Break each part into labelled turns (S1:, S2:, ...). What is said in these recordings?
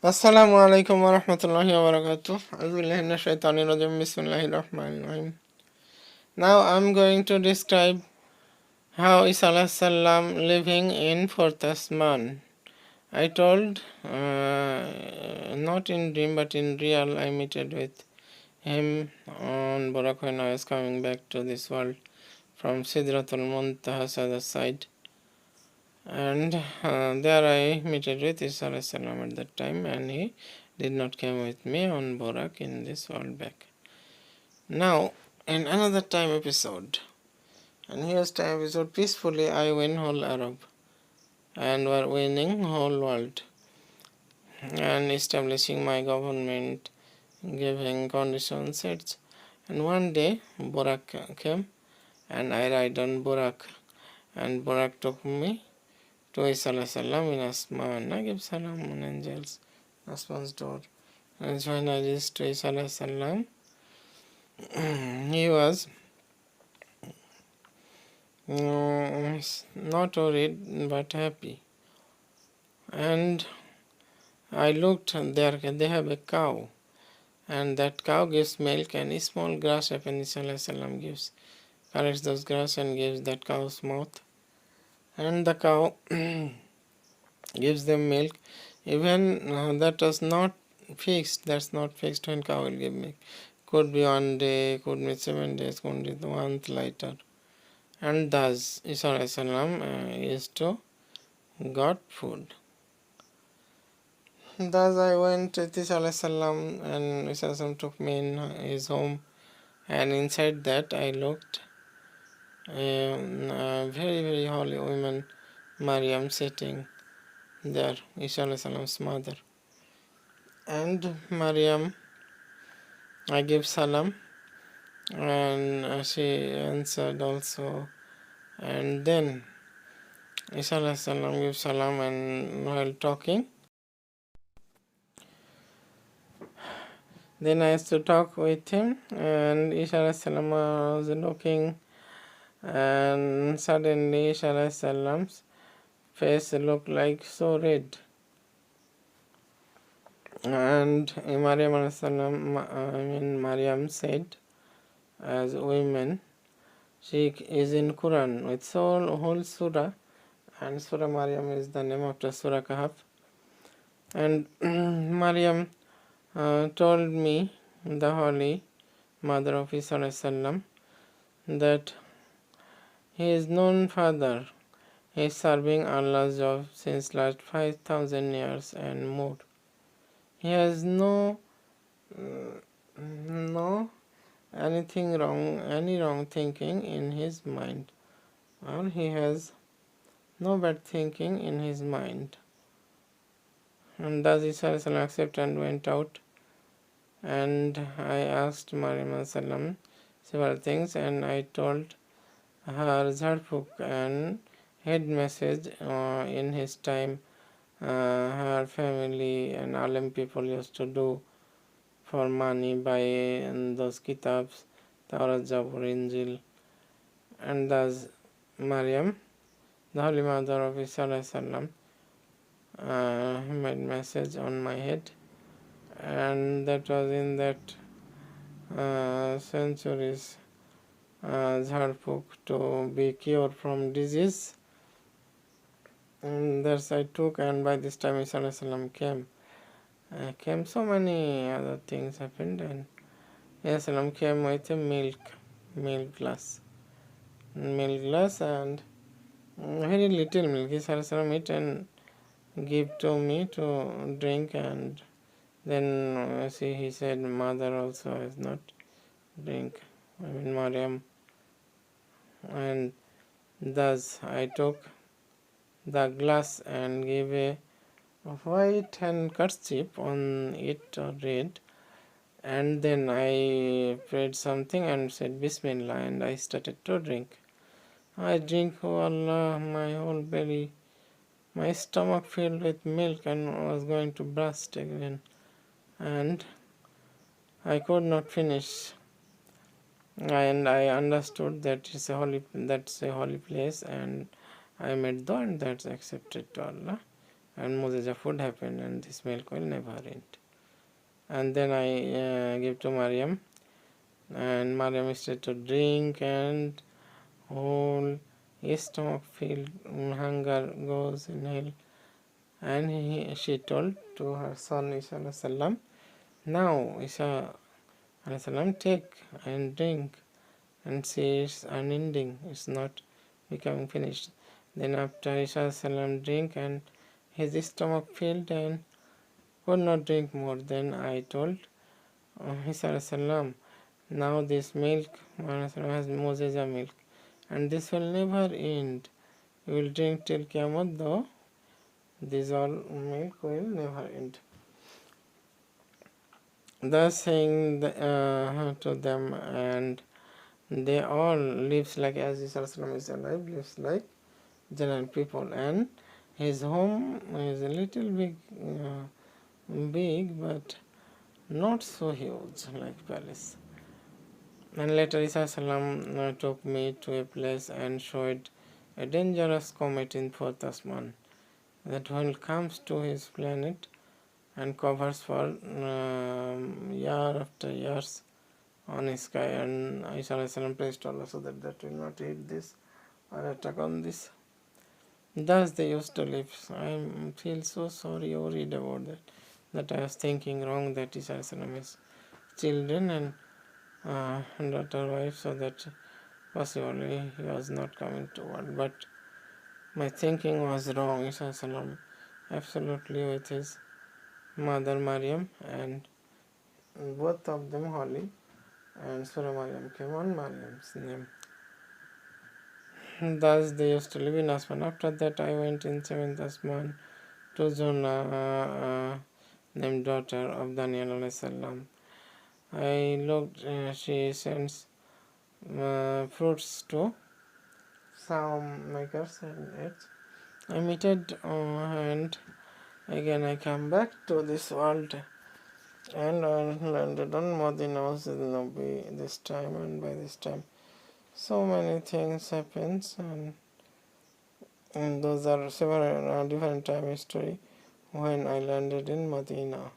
S1: Assalamualaikum warahmatullahi wabarakatuh. Bismillahirrahmanirrahim. Now I'm going to describe how Isa alayhi salam living in fourth asman. I told, not in dream but in real, I meted with him on Burak when I was coming back to this world from Sidratul Muntaha's other side. And there I meted with Isa alayhi salam at that time, and he did not come with me on Borak in this world back. Now, in another time episode, and here's time episode, peacefully I win whole Arab, and were winning whole world, and establishing my government, giving conditions, sets. And one day Borak came, and I ride on Borak, and Borak took me to Isa alayhi salam in Asman. I give salam on angels, Asman's door. And when I reached to Isa alayhi salam, he was not worried but happy. And I looked there, they have a cow, and that cow gives milk, and a small grass Isa alayhi salam gives, collects those grass and gives that cow's mouth, and the cow gives them milk. Even that was not fixed, that's not fixed when cow will give milk. Could be 1 day, could be 7 days, could be the month later. And thus Isa alayhi salam is to got food. Thus I went to Isa alayhi salam, and Isa alayhi salam took me in his home, and inside that I looked a very very holy woman, Maryam, sitting there, Isa alayhi salam's mother. And Maryam, I gave salam, and she answered also. And then Isa alayhi salam gave salam, and while talking, then I used to talk with him, and Isa alayhi salam was looking, and suddenly Isa alayhi salam's face looked like so red. And Maryam said, as women, she is in Quran with whole surah, and Surah Maryam is the name after Surah Kahf. And Maryam told me, the holy mother of Isa alayhi salam, that he is known father. He is serving Allah's job since last 5,000 years and more. He has no any wrong thinking in his mind, or he has no bad thinking in his mind. And thus Isa alayhi salam accepted and went out. And I asked Maryam salam several things, and I told her Zarfuk and head message in his time her family and Alim people used to do for money by those kitabs, Tawrat, Zabur, Injil. And thus Maryam, the holy mother of Isa alayhi salam, made message on my head, and that was in that centuries Jharpuk to be cured from disease. And that's I took, and by this time Isa alayhi salam came. So many other things happened, and Isa salam came with a milk glass, and very little milk. Isa salam eat and give to me to drink, and then he said mother also has not drink, Maryam. And thus I took the glass and gave a white and kerchief on it, or red, and then I prayed something and said Bismillah, and I started to drink. I drink, oh Allah, my whole belly, my stomach filled with milk, and was going to burst again, and I could not finish. And I understood that that's a holy place, and I made dua, and that's accepted to Allah. and Moses food happened, and this milk will never end. And then I give to Maryam, and Maryam started to drink, and whole his stomach filled, hunger goes in hell. And she told to her son Isa alayhi salam, now Isa alayhi salam, take and drink. And see, it's unending, it's not becoming finished. Then after Isa alayhi salam drink, and his stomach filled and could not drink more. Then I told Isa alayhi salam, now this milk has Moses milk, and this will never end. You will drink till Qiyamah, though this all milk will never end. Thus saying to them, and they all lives like, as Isa is alive, lives like general people, and his home is a little big, but not so huge like palace. And later Isa took me to a place and showed a dangerous comet in fourth Asman that when it comes to his planet and covers for year after years on his sky, and Isa placed Allah so that will not hit this or attack on this. Thus they used to live. I feel so sorry or worried about that I was thinking wrong, that Isa is children and daughter wife, so that possibly he was not coming to world. But my thinking was wrong. Isa absolutely with his mother Maryam, and both of them holy, and Surah Maryam came on Maryam's name. Thus they used to live in Asman. After that I went in seventh Asman to Zuna, named daughter of Daniel alayhi salam. I looked, she sends fruits to some makers and ate. I meted, and again I come back to this world, and I landed on Madinah Masjid Nabi this time, and by this time so many things happens, and those are several different time history when I landed in Medina.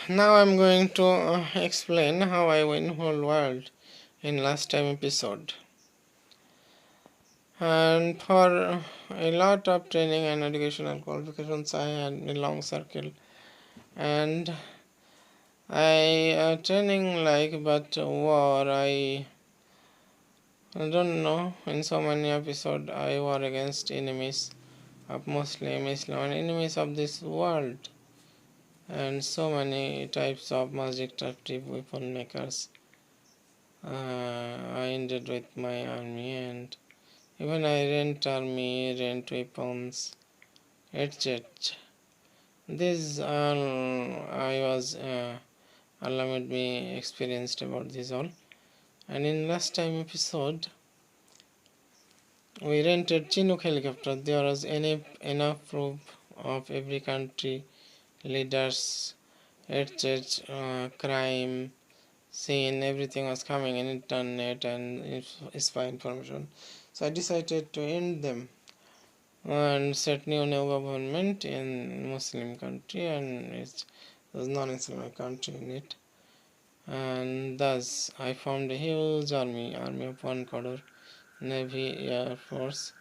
S1: Now I'm going to explain how I win whole world in last time episode. And for a lot of training and educational qualifications I had a long circle, and I training like, but war I don't know, in so many episodes I war against enemies of Muslim, Islam, and enemies of this world, and so many types of most destructive weapon makers. I ended with my army, and even I rent army, rent weapons, etc. This all I was Allah made me experienced about this all. And in last time episode we rented Chinook helicopter. There was enough proof of every country leaders, etc. Crime scene, everything was coming in internet and spy information. So I decided to end them and set new government in Muslim country, and it was non-Islamic country in it. And thus I formed a huge army of 1 crore, Navy, Air Force,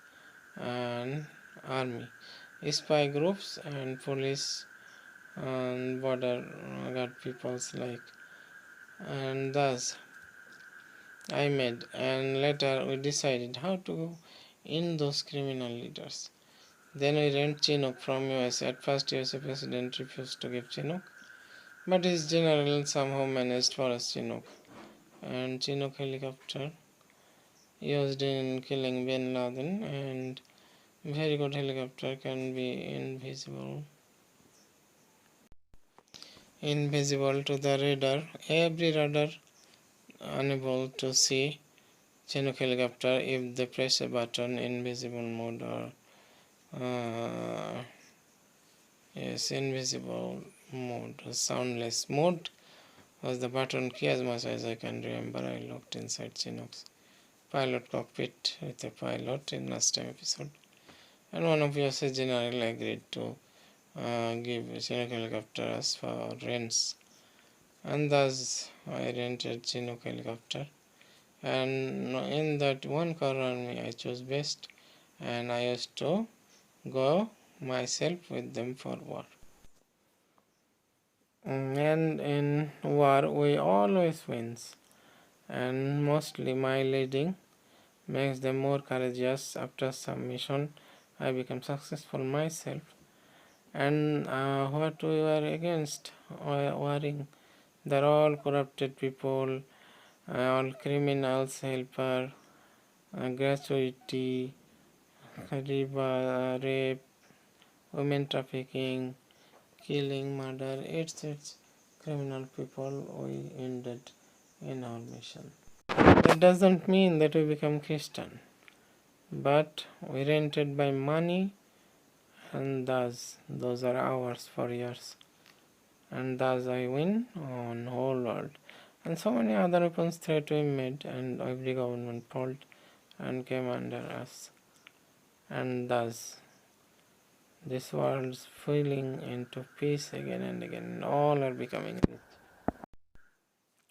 S1: and Army, spy groups, and police, and border guard peoples like. And thus I made, and later we decided how to end those criminal leaders. Then we rent Chinook from US. At first USA President refused to give Chinook, but his general somehow managed for us Chinook. And Chinook helicopter used in killing Bin Laden, and very good helicopter, can be invisible to the radar. Every radar unable to see Chinook helicopter if they press a button, invisible mode, or invisible mode, soundless mode was the button key. As much as I can remember, I looked inside Chinook's pilot cockpit with a pilot in last time episode. and one of us generally agreed to give Chinook helicopters for rents, and thus I rented Chinook helicopter, and in that one car army I chose best, and I used to go myself with them for war. And in war we always wins, and mostly my leading makes them more courageous. After some mission I become successful myself, and what we were against warring, they're all corrupted people, all criminals, helper, gratuity, riba, rape, women trafficking, killing, murder, etc. Criminal people we ended in our mission. That doesn't mean that we become Christian, but we rented by money, and thus those are ours for years, and thus I win on whole world. And so many other weapons threat we made, and every government fault and came under us, and thus this world's falling into peace again and again, and all are becoming rich.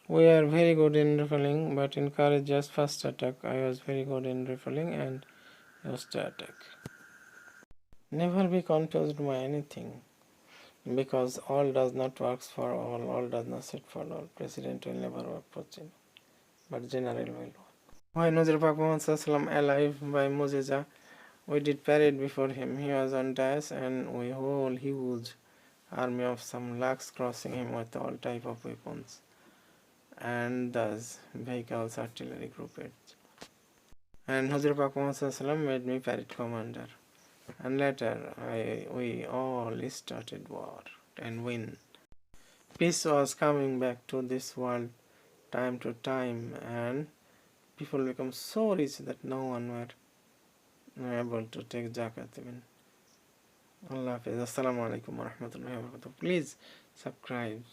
S1: We are very good in repelling, but in courageous first attack I was very good in repelling and used to attack. Never be confused by anything, because all does not work for all does not sit for all. President will never work for China, but general will work. Why Nuzir Pak Muhammad alive by Mujiza? We did parade before him. He was on dais, and we whole huge army of some lakhs crossing him with all type of weapons, and thus vehicles, artillery groupage. And Huzur Pak Muhammad made me parade commander. And later we all started war and win. Peace was coming back to this world time to time, and people become so rich that no one were able to take zakat even. Allah Hafiz. Assalamualaikum warahmatullahi wabarakatuh. Please subscribe.